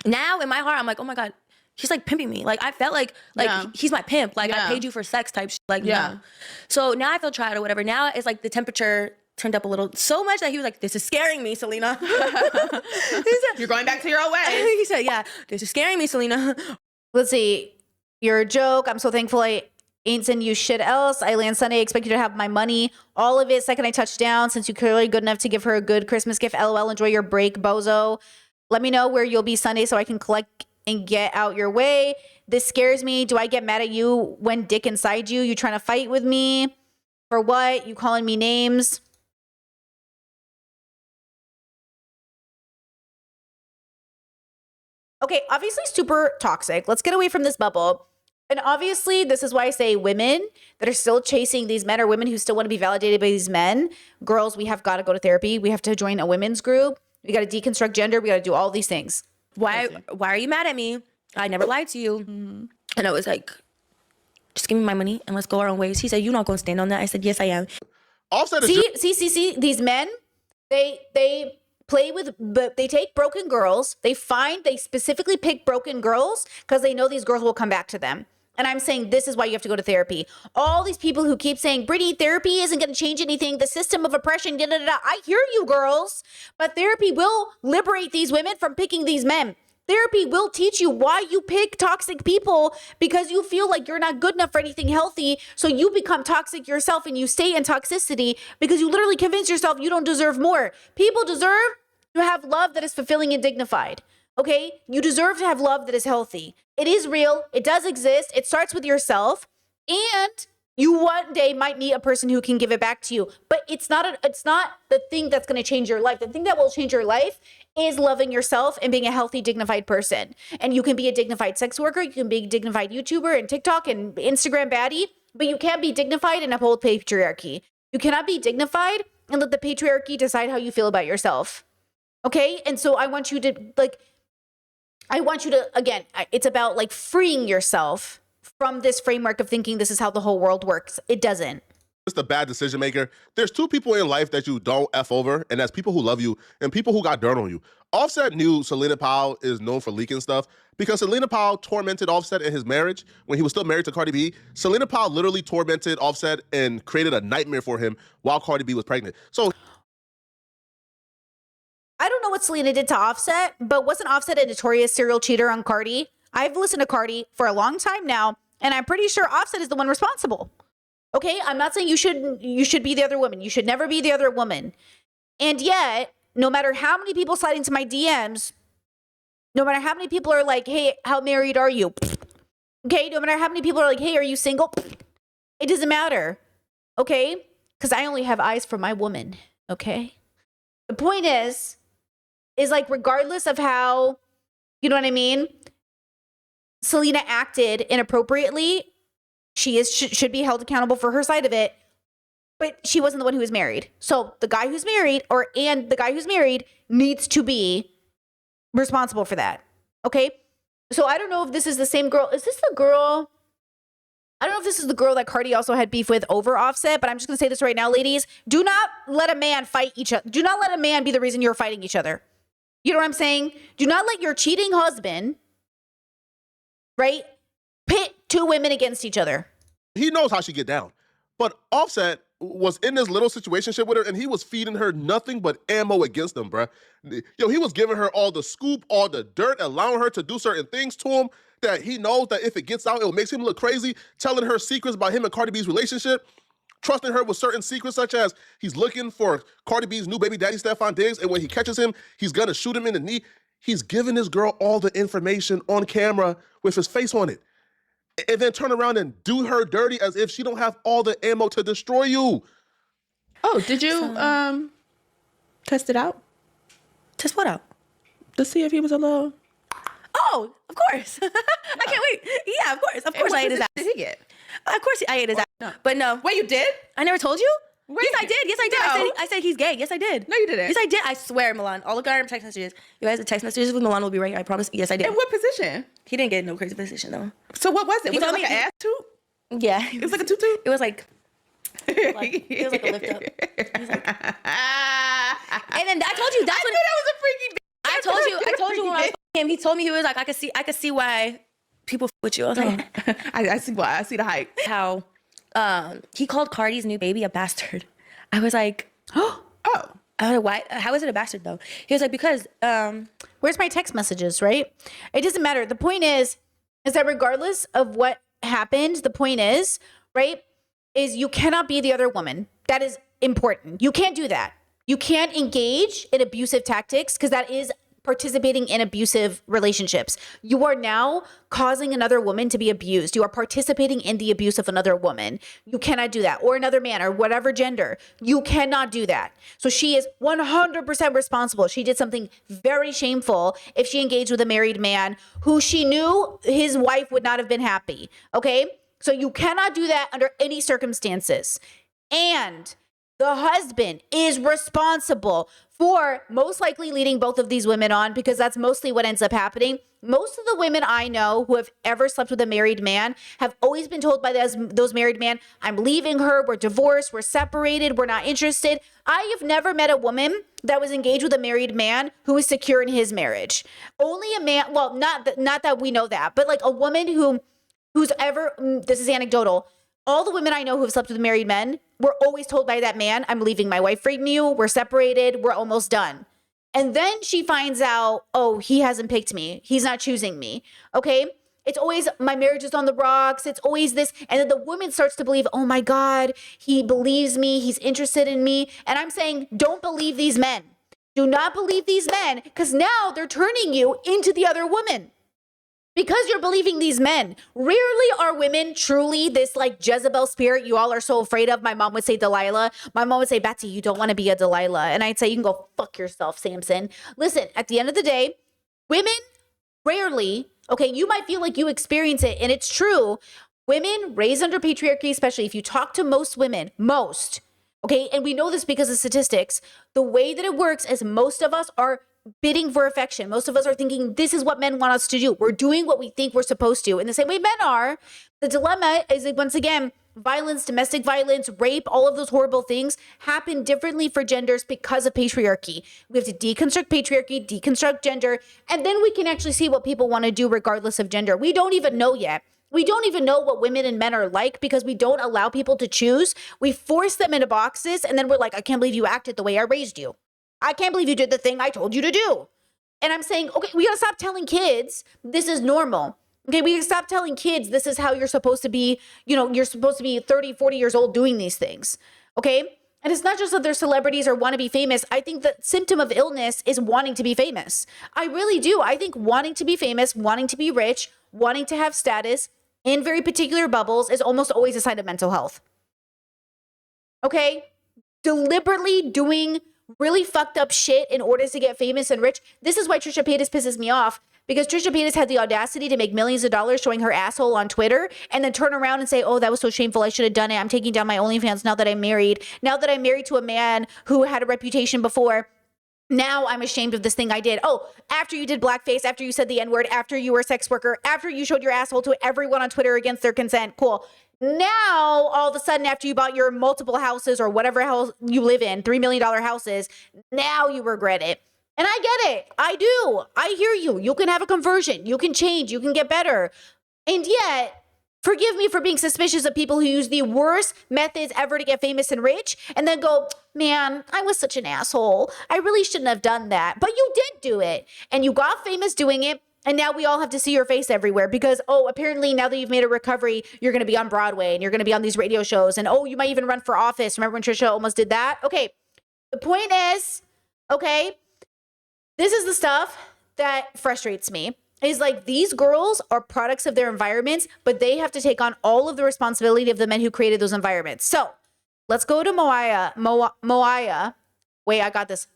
now in my heart, I'm like, oh my God, he's like pimping me. Like, I felt like he's my pimp. Like, I paid you for sex type shit. Like, no. So now I feel tried or whatever. Now it's like the temperature turned up a little, so much that he was like, this is scaring me, Selena. You're going back to your old ways. He said, yeah, this is scaring me, Selena. Let's see. You're a joke. I'm so thankful I ain't send you shit else. I land Sunday. Expect you to have my money. All of it. Second I touch down. Since you're clearly good enough to give her a good Christmas gift. LOL. Enjoy your break, bozo. Let me know where you'll be Sunday so I can collect and get out your way. This scares me. Do I get mad at you when dick inside you? You trying to fight with me? For what? You calling me names? Okay, obviously super toxic. Let's get away from this bubble. And obviously, this is why I say women that are still chasing these men or women who still want to be validated by these men. Girls, we have got to go to therapy. We have to join a women's group. We got to deconstruct gender. We got to do all these things. Why are you mad at me? I never lied to you. And I was like, just give me my money and let's go our own ways. He said, you're not going to stand on that. I said, yes, I am. Offset See, these men, they play with, they take broken girls. They specifically pick broken girls because they know these girls will come back to them. And I'm saying this is why you have to go to therapy. All these people who keep saying, Brittany, therapy isn't going to change anything. The system of oppression, I hear you, girls. But therapy will liberate these women from picking these men. Therapy will teach you why you pick toxic people because you feel like you're not good enough for anything healthy. So you become toxic yourself and you stay in toxicity because you literally convince yourself you don't deserve more. People deserve to have love that is fulfilling and dignified. Okay? You deserve to have love that is healthy. It is real. It does exist. It starts with yourself. And you one day might meet a person who can give it back to you. But it's not the thing that's going to change your life. The thing that will change your life is loving yourself and being a healthy, dignified person. And you can be a dignified sex worker. You can be a dignified YouTuber and TikTok and Instagram baddie. But you can't be dignified and uphold patriarchy. You cannot be dignified and let the patriarchy decide how you feel about yourself. Okay? And so I want you to again, it's about freeing yourself from this framework of thinking this is how the whole world works. It doesn't. Just a bad decision maker. There's two people in life that you don't F over, and that's people who love you and people who got dirt on you. Offset knew Selena Powell is known for leaking stuff because Selena Powell tormented Offset in his marriage when he was still married to Cardi B. Selena Powell literally tormented Offset and created a nightmare for him while Cardi B was pregnant. So I don't know what Selena did to Offset, but wasn't Offset a notorious serial cheater on Cardi? I've listened to Cardi for a long time now, and I'm pretty sure Offset is the one responsible. Okay, I'm not saying you should be the other woman. You should never be the other woman. And yet, no matter how many people slide into my DMs, no matter how many people are like, hey, how married are you? Okay, no matter how many people are like, hey, are you single? It doesn't matter. Okay? Because I only have eyes for my woman. Okay? The point is regardless of how, you know what I mean? Selena acted inappropriately. She should be held accountable for her side of it, but she wasn't the one who was married. So the guy who's married needs to be responsible for that. Okay? So I don't know if this is the same girl. Is this the girl? I don't know if this is the girl that Cardi also had beef with over Offset, but I'm just going to say this right now, ladies. Do not let a man fight each other. Do not let a man be the reason you're fighting each other. You know what I'm saying? Do not let your cheating husband, right, pit two women against each other. he knows how she get down. But Offset was in this little situationship with her, and he was feeding her nothing but ammo against them, bruh. Yo, he was giving her all the scoop, all the dirt, allowing her to do certain things to him that he knows that if it gets out, it makes him look crazy, telling her secrets about him and Cardi B's relationship, trusting her with certain secrets, such as he's looking for Cardi B's new baby daddy, Stephon Diggs, and when he catches him, he's gonna shoot him in the knee. He's giving this girl all the information on camera with his face on it. And then turn around and do her dirty as if she don't have all the ammo to destroy you. Oh, did you test it out? Test what out? To see if he was a little... Oh, of course. I can't wait. Yeah, of course. Of course I ate his ass. Did he get? Of course I ate his ass. No. But no. Wait, you did? I never told you? Wait. Yes, I did. Yes, I did. No. I said he's gay. Yes, I did. No, you didn't. Yes, I did. I swear, Milan. I'll look at our text messages. You guys, the text messages with Milan will be right here. I promise. Yes, I did. In what position? He didn't get no crazy position, though. So what was it? He Was it told like me an ass toot? Yeah. It was like a tutu? It was like it was like a lift up. He's like, and then I told you that's when that was a freaky bitch. I told you when I was him. He told me, he was like, I could see why people with you. I was like, I see why. I see the hype. How he called Cardi's new baby a bastard. I was like, Oh. I don't know why. How is it a bastard though? He was like, because where's my text messages, right? It doesn't matter. The point is that regardless of what happened, the point is, right, is you cannot be the other woman. That is important. You can't do that. You can't engage in abusive tactics because that is participating in abusive relationships. You are now causing another woman to be abused. You are participating in the abuse of another woman. You cannot do that. Or another man or whatever gender. You cannot do that. So she is 100% responsible. She did something very shameful if she engaged with a married man who she knew his wife would not have been happy. Okay? So you cannot do that under any circumstances. And the husband is responsible for most likely leading both of these women on, because that's mostly what ends up happening. Most of the women I know who have ever slept with a married man have always been told by those married men, I'm leaving her, we're divorced, we're separated, we're not interested. I have never met a woman that was engaged with a married man who was secure in his marriage. Only a man, well, not that we know that, but like a woman who's ever, this is anecdotal, all the women I know who have slept with married men were always told by that man, I'm leaving my wife from you, we're separated, we're almost done. And then she finds out, oh, he hasn't picked me. He's not choosing me. Okay? It's always, my marriage is on the rocks. It's always this. And then the woman starts to believe, oh my God, he believes me. He's interested in me. And I'm saying, don't believe these men. Do not believe these men, because now they're turning you into the other woman. Because you're believing these men. Rarely are women truly this like Jezebel spirit you all are so afraid of. My mom would say Delilah. My mom would say, Betsy, you don't want to be a Delilah. And I'd say, you can go fuck yourself, Samson. Listen, at the end of the day, women rarely, okay, you might feel like you experience it, and it's true. Women raised under patriarchy, especially if you talk to most women, okay, and we know this because of statistics, the way that it works is most of us are bidding for affection. Most of us are thinking this is what men want us to do. We're doing what we think we're supposed to in the same way men are. The dilemma is that, once again, violence, domestic violence, rape, all of those horrible things happen differently for genders because of patriarchy. We have to deconstruct patriarchy, deconstruct gender, and then we can actually see what people want to do regardless of gender. We don't even know yet. We don't even know what women and men are like because we don't allow people to choose. We force them into boxes, and then we're like, I can't believe you acted the way I raised you. I can't believe you did the thing I told you to do. And I'm saying, okay, we gotta stop telling kids this is normal. Okay, we gotta stop telling kids this is how you're supposed to be, you're supposed to be 30, 40 years old doing these things. Okay? And it's not just that they're celebrities or want to be famous. I think the symptom of illness is wanting to be famous. I really do. I think wanting to be famous, wanting to be rich, wanting to have status in very particular bubbles is almost always a sign of mental health. Okay? Deliberately doing really fucked up shit in order to get famous and rich. This is why Trisha Paytas pisses me off, because Trisha Paytas had the audacity to make millions of dollars showing her asshole on Twitter and then turn around and say, oh, that was so shameful, I should have done it. I'm taking down my OnlyFans now that I'm married. Now that I'm married to a man who had a reputation before, now I'm ashamed of this thing I did. Oh, after you did blackface, after you said the N-word, after you were a sex worker, after you showed your asshole to everyone on Twitter against their consent. Cool. Now, all of a sudden, after you bought your multiple houses or whatever house you live in, $3 million houses, now you regret it. And I get it. I do. I hear you. You can have a conversion. You can change. You can get better. And yet, forgive me for being suspicious of people who use the worst methods ever to get famous and rich and then go, man, I was such an asshole. I really shouldn't have done that. But you did do it. And you got famous doing it. And now we all have to see your face everywhere because, oh, apparently now that you've made a recovery, you're going to be on Broadway and you're going to be on these radio shows. And, oh, you might even run for office. Remember when Trisha almost did that? Okay. The point is, okay, this is the stuff that frustrates me. Is like these girls are products of their environments, but they have to take on all of the responsibility of the men who created those environments. So let's go to Moaya. Wait, I got this.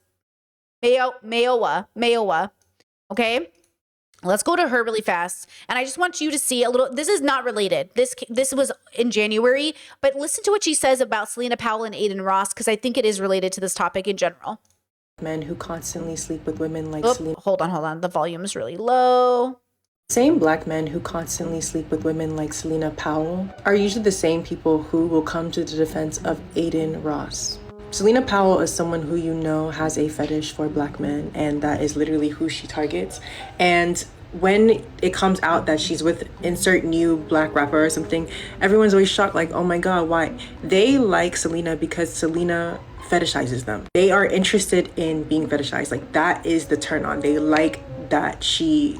Mayowa. Okay. Let's go to her really fast. And I just want you to see a little, this is not related. This was in January, but listen to what she says about Selena Powell and Aiden Ross, because I think it is related to this topic in general. Men who constantly sleep with women like Selena. Hold on. The volume is really low. Same black men who constantly sleep with women like Selena Powell are usually the same people who will come to the defense of Aiden Ross. Selena Powell is someone who you know has a fetish for black men, and that is literally who she targets. And when it comes out that she's with insert new black rapper or something, everyone's always shocked, like, oh my God, why? They like Selena because Selena fetishizes them. They are interested in being fetishized. Like, that is the turn on. They like that she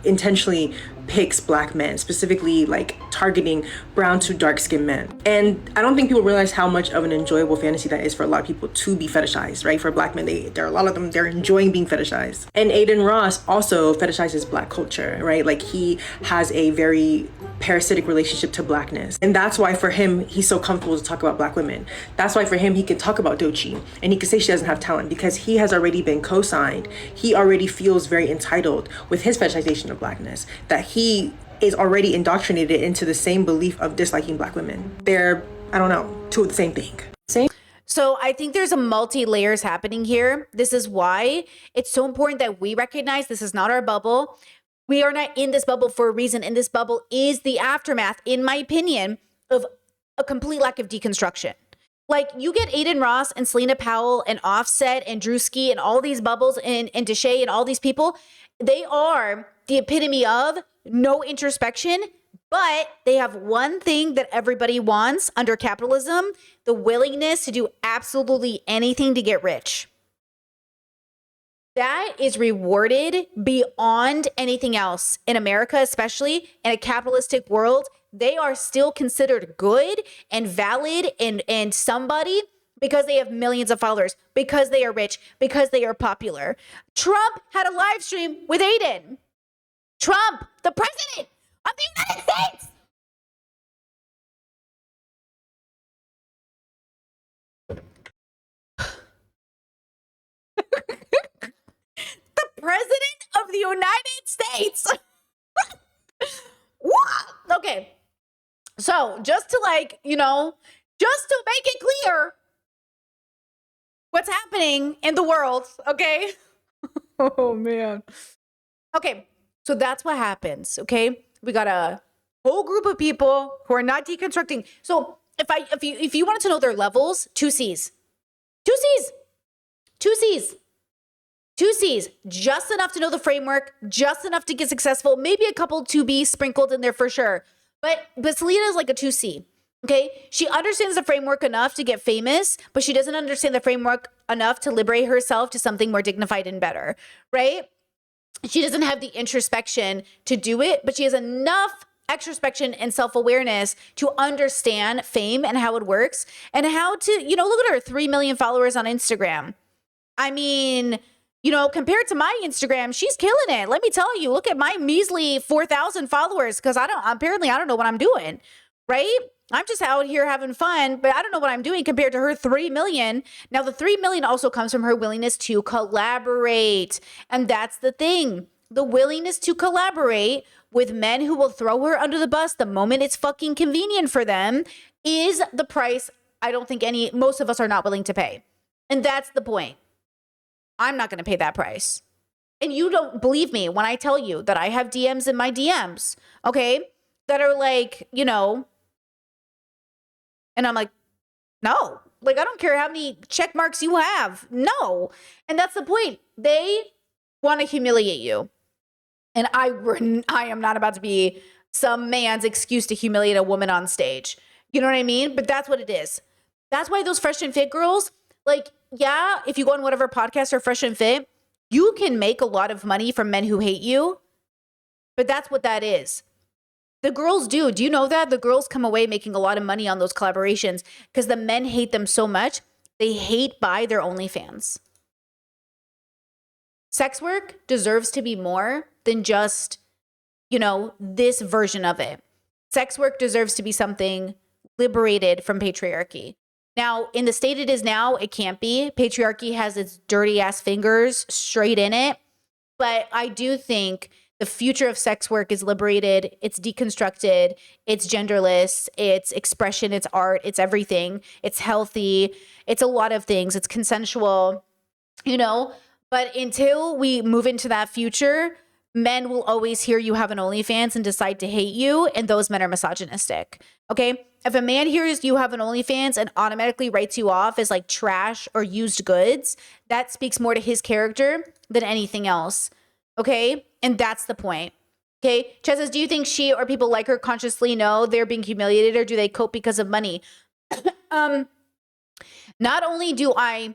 intentionally picks black men, specifically like targeting brown to dark skinned men. And I don't think people realize how much of an enjoyable fantasy that is for a lot of people to be fetishized, right? For black men, there are a lot of them, they're enjoying being fetishized. And Aiden Ross also fetishizes black culture, right? Like, he has a very parasitic relationship to blackness. And that's why for him, he's so comfortable to talk about black women. That's why for him, he can talk about Doechii and he can say she doesn't have talent, because he has already been co-signed. He already feels very entitled with his fetishization of blackness, that he is already indoctrinated into the same belief of disliking black women. They're, I don't know, two of the same thing. So I think there's a multi-layers happening here. This is why it's so important that we recognize this is not our bubble. We are not in this bubble for a reason, and this bubble is the aftermath, in my opinion, of a complete lack of deconstruction. Like, you get Aiden Ross and Selena Powell and Offset and Drewski and all these bubbles and Deshae and all these people, they are the epitome of no introspection, but they have one thing that everybody wants under capitalism: the willingness to do absolutely anything to get rich. That is rewarded beyond anything else in America, especially in a capitalistic world. They are still considered good and valid and somebody because they have millions of followers, because they are rich, because they are popular. Trump had a live stream with Aiden. Trump, the president of the United States. The president of the United States. What? Okay. So just to just to make it clear what's happening in the world, okay? Oh, man. Okay, so that's what happens, okay? We got a whole group of people who are not deconstructing. So if you wanted to know their levels, 2 C's. 2 C's. 2 C's. 2 C's, just enough to know the framework, just enough to get successful, maybe a couple 2B's sprinkled in there for sure. But Selena is like a 2C, okay? She understands the framework enough to get famous, but she doesn't understand the framework enough to liberate herself to something more dignified and better, right? She doesn't have the introspection to do it, but she has enough extrospection and self-awareness to understand fame and how it works and how to, look at her, 3 million followers on Instagram. I mean, compared to my Instagram, she's killing it. Let me tell you, look at my measly 4,000 followers, because I don't know what I'm doing, right? I'm just out here having fun, but I don't know what I'm doing compared to her 3 million. Now, the 3 million also comes from her willingness to collaborate. And that's the thing. The willingness to collaborate with men who will throw her under the bus the moment it's fucking convenient for them is the price I don't think most of us are not willing to pay. And that's the point. I'm not going to pay that price. And you don't believe me when I tell you that I have DMs in my DMs, okay, that are like, and I'm like, no, like, I don't care how many check marks you have. No. And that's the point. They want to humiliate you. And I am not about to be some man's excuse to humiliate a woman on stage. You know what I mean? But that's what it is. That's why those Fresh and Fit girls, like, yeah, if you go on whatever podcast or Fresh and Fit, you can make a lot of money from men who hate you. But that's what that is. The girls do. Do you know that? The girls come away making a lot of money on those collaborations because the men hate them so much, they hate buy their OnlyFans. Sex work deserves to be more than just, this version of it. Sex work deserves to be something liberated from patriarchy. Now, in the state it is now, it can't be. Patriarchy has its dirty ass fingers straight in it. But I do think the future of sex work is liberated. It's deconstructed. It's genderless. It's expression. It's art. It's everything. It's healthy. It's a lot of things. It's consensual, But until we move into that future, men will always hear you have an OnlyFans and decide to hate you. And those men are misogynistic. Okay? If a man hears you have an OnlyFans and automatically writes you off as like trash or used goods, that speaks more to his character than anything else. Okay? And that's the point. Okay? Chet says, do you think she or people like her consciously know they're being humiliated, or do they cope because of money? Not only do I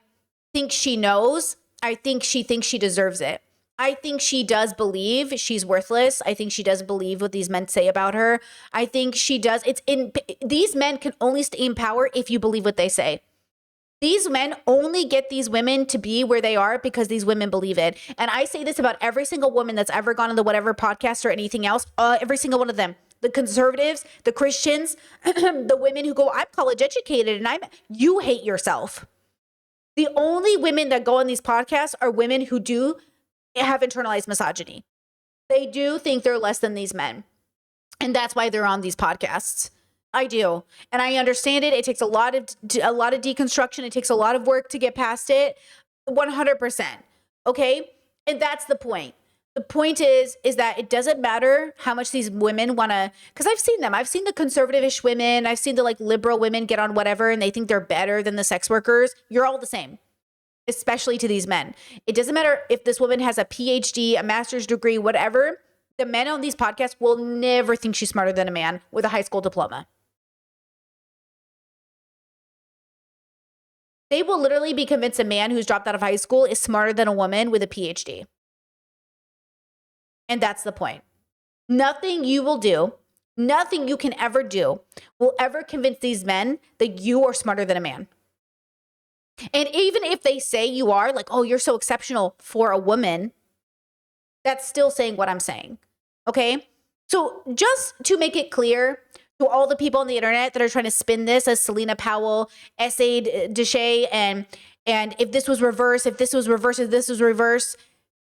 think she knows, I think she thinks she deserves it. I think she does believe she's worthless. I think she does believe what these men say about her. I think she does. These men can only stay in power if you believe what they say. These men only get these women to be where they are because these women believe it. And I say this about every single woman that's ever gone on the whatever podcast or anything else, every single one of them. The conservatives, the Christians, the women who go, I'm college educated and you hate yourself. The only women that go on these podcasts are women who do have internalized misogyny. They do think they're less than these men. And that's why they're on these podcasts. I do. And I understand it. It takes a lot of deconstruction. It takes a lot of work to get past it. 100%. Okay? And that's the point. The point is that it doesn't matter how much these women want to, because I've seen them. I've seen the conservative-ish women. I've seen the like liberal women get on whatever and they think they're better than the sex workers. You're all the same, especially to these men. It doesn't matter if this woman has a PhD, a master's degree, whatever. The men on these podcasts will never think she's smarter than a man with a high school diploma. They will literally be convinced a man who's dropped out of high school is smarter than a woman with a PhD. And that's the point. Nothing you will do, nothing you can ever do will ever convince these men that you are smarter than a man. And even if they say you are, like, oh, you're so exceptional for a woman, that's still saying what I'm saying. Okay? So just to make it clear to all the people on the internet that are trying to spin this as Selena Powell essayed Deshae and if this was reverse, if this was reverse, if this was reverse,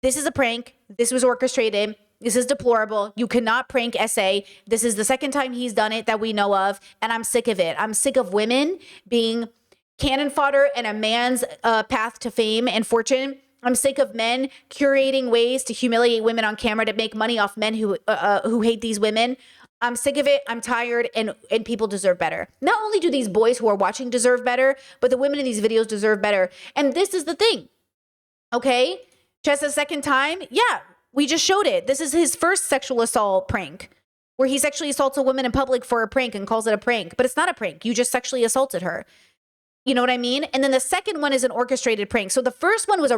this is a prank. This was orchestrated. This is deplorable. You cannot prank SA. This is the second time he's done it that we know of, and I'm sick of it. I'm sick of women being cannon fodder and a man's path to fame and fortune. I'm sick of men curating ways to humiliate women on camera to make money off men who hate these women. I'm sick of it. I'm tired, and people deserve better. Not only do these boys who are watching deserve better, but the women in these videos deserve better. And this is the thing, okay? Just a second time? Yeah, we just showed it. This is his first sexual assault prank, where he sexually assaults a woman in public for a prank and calls it a prank. But it's not a prank. You just sexually assaulted her. You know what I mean? And then the second one is an orchestrated prank. So the first one was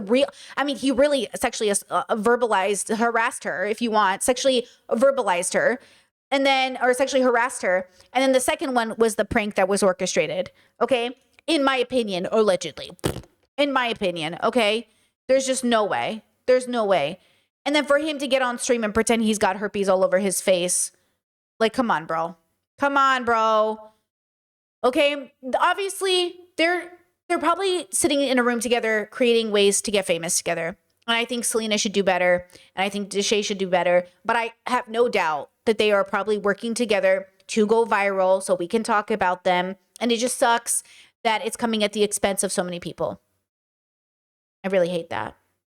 he really sexually verbalized, harassed her, if you want, sexually verbalized her. And then, or sexually harassed her. And then the second one was the prank that was orchestrated. Okay? In my opinion, allegedly. In my opinion, okay? There's just no way. There's no way. And then for him to get on stream and pretend he's got herpes all over his face. Like, come on, bro. Come on, bro. Okay? Obviously, they're probably sitting in a room together, creating ways to get famous together. And I think Selena should do better. And I think Deshae should do better. But I have no doubt that they are probably working together to go viral so we can talk about them. And it just sucks that it's coming at the expense of so many people. I really hate that.